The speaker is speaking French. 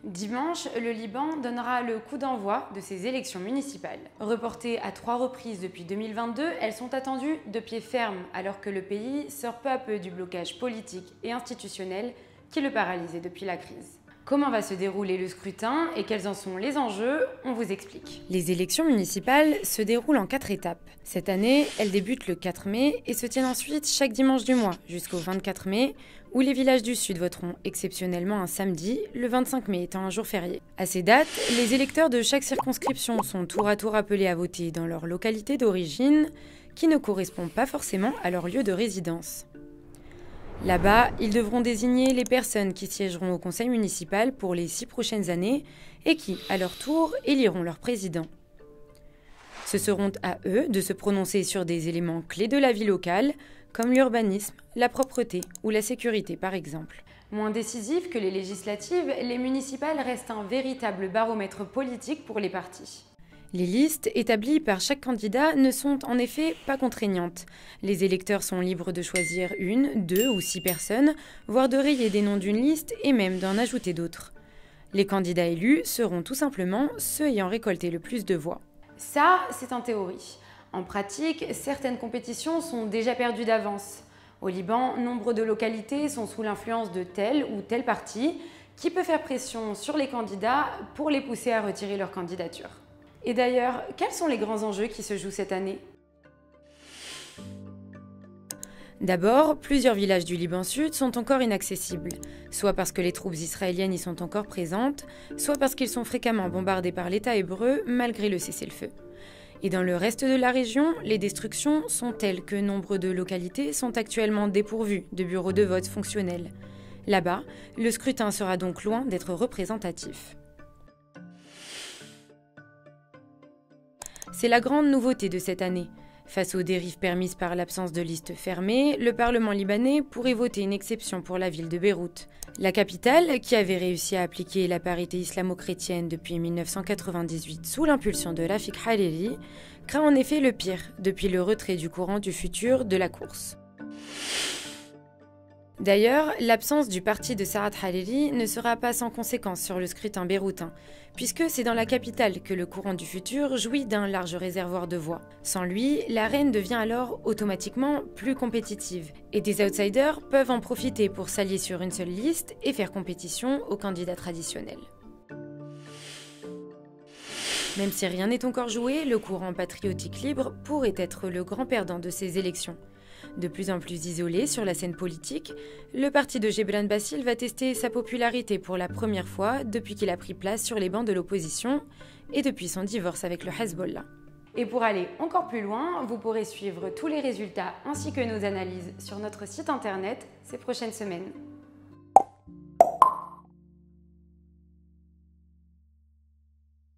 Dimanche, le Liban donnera le coup d'envoi de ses élections municipales. Reportées à 3 reprises depuis 2022, elles sont attendues de pied ferme alors que le pays sort peu à peu du blocage politique et institutionnel qui le paralysait depuis la crise. Comment va se dérouler le scrutin et quels en sont les enjeux? On vous explique. Les élections municipales se déroulent en 4 étapes. Cette année, elles débutent le 4 mai et se tiennent ensuite chaque dimanche du mois jusqu'au 24 mai, où les villages du Sud voteront exceptionnellement un samedi, le 25 mai étant un jour férié. À ces dates, les électeurs de chaque circonscription sont tour à tour appelés à voter dans leur localité d'origine, qui ne correspond pas forcément à leur lieu de résidence. Là-bas, ils devront désigner les personnes qui siégeront au conseil municipal pour les 6 prochaines années et qui, à leur tour, éliront leur président. Ce seront à eux de se prononcer sur des éléments clés de la vie locale, comme l'urbanisme, la propreté ou la sécurité par exemple. Moins décisives que les législatives, les municipales restent un véritable baromètre politique pour les partis. Les listes établies par chaque candidat ne sont en effet pas contraignantes. Les électeurs sont libres de choisir 1, 2 ou 6 personnes, voire de rayer des noms d'une liste et même d'en ajouter d'autres. Les candidats élus seront tout simplement ceux ayant récolté le plus de voix. Ça, c'est en théorie. En pratique, certaines compétitions sont déjà perdues d'avance. Au Liban, nombre de localités sont sous l'influence de tel ou tel parti qui peut faire pression sur les candidats pour les pousser à retirer leur candidature. Et d'ailleurs, quels sont les grands enjeux qui se jouent cette année? D'abord, plusieurs villages du Liban Sud sont encore inaccessibles, soit parce que les troupes israéliennes y sont encore présentes, soit parce qu'ils sont fréquemment bombardés par l'État hébreu malgré le cessez-le-feu. Et dans le reste de la région, les destructions sont telles que nombre de localités sont actuellement dépourvues de bureaux de vote fonctionnels. Là-bas, le scrutin sera donc loin d'être représentatif. C'est la grande nouveauté de cette année. Face aux dérives permises par l'absence de liste fermée, le Parlement libanais pourrait voter une exception pour la ville de Beyrouth. La capitale, qui avait réussi à appliquer la parité islamo-chrétienne depuis 1998 sous l'impulsion de Rafik Hariri, craint en effet le pire depuis le retrait du courant du futur de la course. D'ailleurs, l'absence du parti de Saad Hariri ne sera pas sans conséquence sur le scrutin beyroutin, puisque c'est dans la capitale que le courant du futur jouit d'un large réservoir de voix. Sans lui, l'arène devient alors automatiquement plus compétitive, et des outsiders peuvent en profiter pour s'allier sur une seule liste et faire compétition aux candidats traditionnels. Même si rien n'est encore joué, le courant patriotique libre pourrait être le grand perdant de ces élections. De plus en plus isolé sur la scène politique, le parti de Gebran Bassil va tester sa popularité pour la première fois depuis qu'il a pris place sur les bancs de l'opposition et depuis son divorce avec le Hezbollah. Et pour aller encore plus loin, vous pourrez suivre tous les résultats ainsi que nos analyses sur notre site internet ces prochaines semaines.